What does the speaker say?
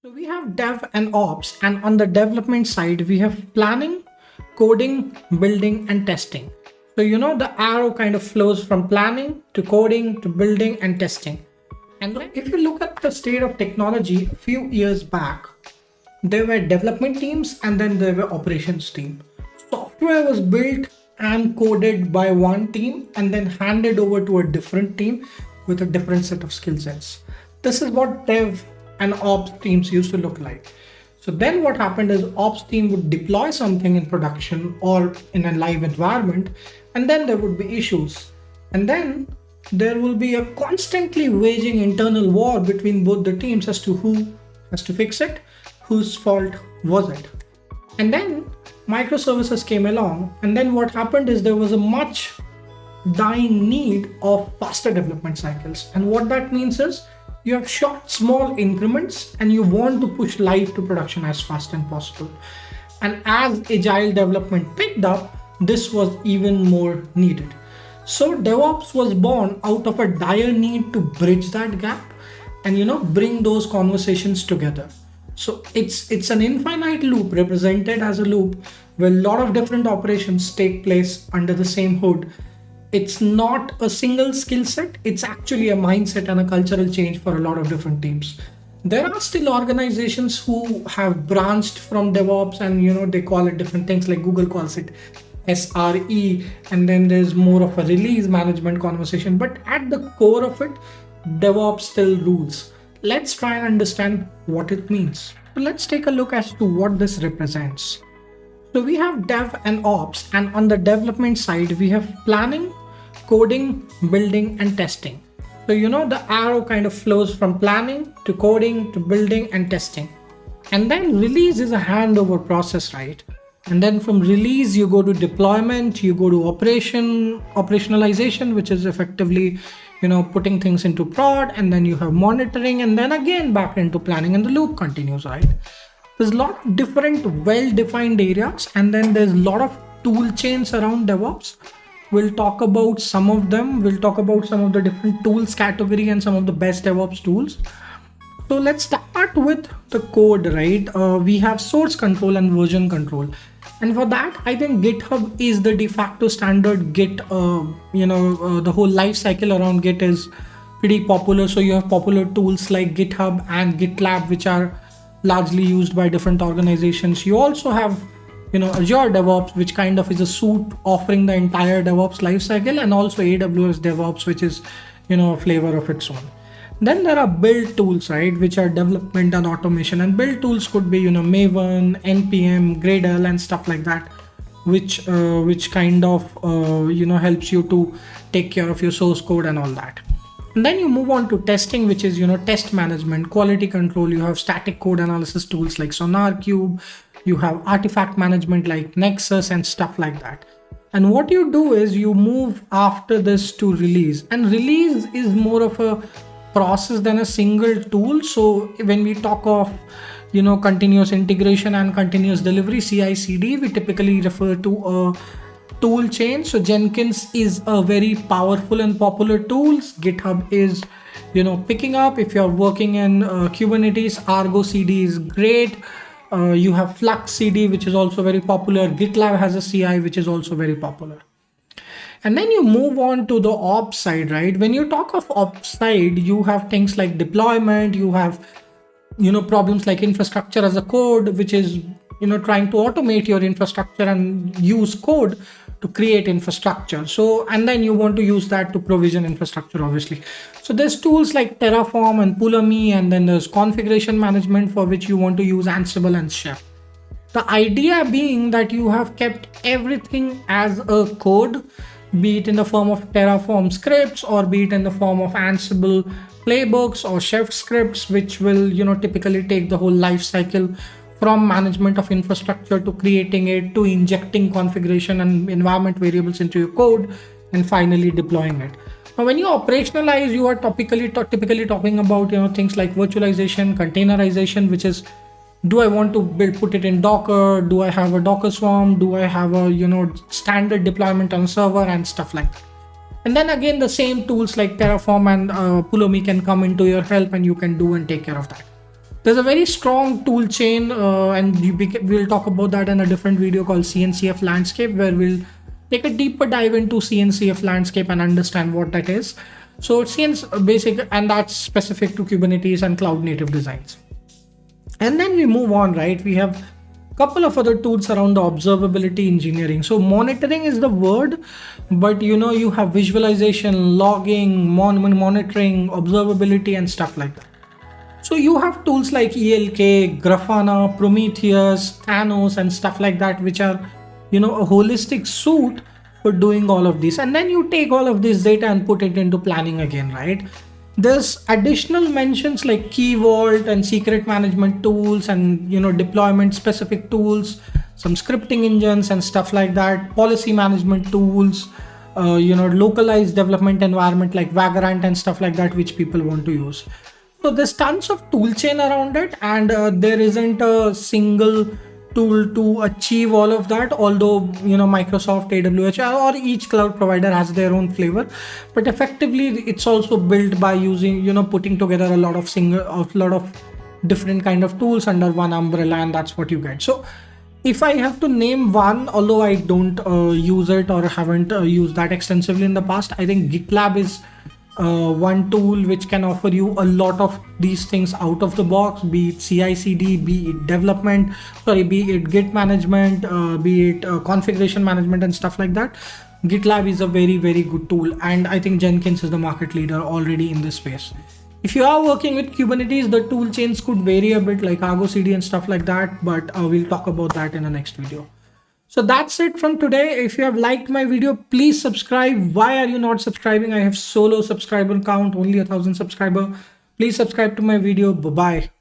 So we have dev and ops, and on the development side, we have planning, coding, building, and testing. So the arrow kind of flows from planning to coding to building and testing. And if you look at the state of technology a few years back, there were development teams and then there were operations team. Software was built and coded by one team and then handed over to a different team with a different set of skill sets. This is what dev and ops teams used to look like. So then what happened is ops team would deploy something in production or in a live environment, and then there would be issues. And then there will be a constantly waging internal war between both the teams as to who has to fix it, whose fault was it. And then microservices came along, and then what happened is there was a much dying need of faster development cycles. And what that means is you have short, small increments and you want to push live to production as fast as possible. And as agile development picked up, this was even more needed. So DevOps was born out of a dire need to bridge that gap and bring those conversations together. So it's an infinite loop represented as a loop where a lot of different operations take place under the same hood. It's not a single skill set, it's actually a mindset and a cultural change for a lot of different teams. There are still organizations who have branched from DevOps and they call it different things, like Google calls it SRE, and then there's more of a release management conversation. But at the core of it, DevOps still rules. Let's try and understand what it means. So let's take a look as to what this represents. So we have dev and ops, and on the development side, we have planning, coding, building, and testing. So the arrow kind of flows from planning to coding to building and testing. And then release is a handover process, right? And then from release, you go to deployment, you go to operationalization, which is effectively putting things into prod, and then you have monitoring, and then again back into planning, and the loop continues, right? There's a lot of different well-defined areas, and then there's a lot of tool chains around DevOps. We'll talk about some of them. We'll talk about some of the different tools category and some of the best DevOps tools. So let's start with the code, right? We have source control and version control. And for that, I think GitHub is the de facto standard. Git, the whole life cycle around Git is pretty popular. So you have popular tools like GitHub and GitLab, which are largely used by different organizations. You also have Azure DevOps, which kind of is a suite offering the entire DevOps lifecycle, and also AWS DevOps, which is a flavor of its own. Then there are build tools, right, which are development and automation. And build tools could be Maven, NPM, Gradle, and stuff like that, which kind of helps you to take care of your source code and all that. And then you move on to testing, which is test management, quality control. You have static code analysis tools like SonarQube. You have artifact management like Nexus and stuff like that. And what you do is you move after this to release. And release is more of a process than a single tool. So when we talk of continuous integration and continuous delivery, CI/CD, we typically refer to a tool chain. So Jenkins is a very powerful and popular tool. GitHub is picking up. If you're working in Kubernetes, Argo CD is great. You have Flux CD, which is also very popular. GitLab has a CI, which is also very popular. And then you move on to the ops side, right? When you talk of ops side, you have things like deployment, you have problems like infrastructure as a code, which is trying to automate your infrastructure and use code to create infrastructure. So, and then you want to use that to provision infrastructure, obviously. So there's tools like Terraform and Pulumi, and then there's configuration management, for which you want to use Ansible and Chef. The idea being that you have kept everything as a code, be it in the form of Terraform scripts or be it in the form of Ansible playbooks or Chef scripts, which will typically take the whole life cycle from management of infrastructure to creating it, to injecting configuration and environment variables into your code, and finally deploying it. Now, when you operationalize, you are typically talking about things like virtualization, containerization, which is, do I want to put it in Docker? Do I have a Docker swarm? Do I have a standard deployment on server and stuff like that? And then again, the same tools like Terraform and Pulumi can come into your help, and you can do and take care of that. There's a very strong tool chain, and we'll talk about that in a different video called CNCF landscape, where we'll take a deeper dive into CNCF landscape and understand what that is. So CNC basic, and that's specific to Kubernetes and cloud native designs. And then we move on, right? We have a couple of other tools around the observability engineering. So monitoring is the word, but you have visualization, logging, monitoring, observability, and stuff like that. So you have tools like ELK, Grafana, Prometheus, Thanos, and stuff like that, which are, a holistic suite for doing all of this. And then you take all of this data and put it into planning again, right? There's additional mentions like Key Vault and secret management tools and, deployment specific tools, some scripting engines and stuff like that, policy management tools, localized development environment like Vagrant and stuff like that, which people want to use. So there's tons of tool chain around it, and there isn't a single tool to achieve all of that, although Microsoft, AWS, or each cloud provider has their own flavor, but effectively it's also built by using putting together a lot of different kind of tools under one umbrella, and that's what you get. So if I have to name one, although I don't use it or haven't used that extensively in the past, I think GitLab is one tool which can offer you a lot of these things out of the box, be it CI/CD, be it be it Git management, be it configuration management and stuff like that. GitLab is a very, very good tool, and I think Jenkins is the market leader already in this space. If you are working with Kubernetes, the tool chains could vary a bit, like Argo CD and stuff like that, but we'll talk about that in the next video. So that's it from today. If you have liked my video, please subscribe. Why are you not subscribing? I have solo subscriber count, only 1,000 subscriber. Please subscribe to my video. Bye-bye.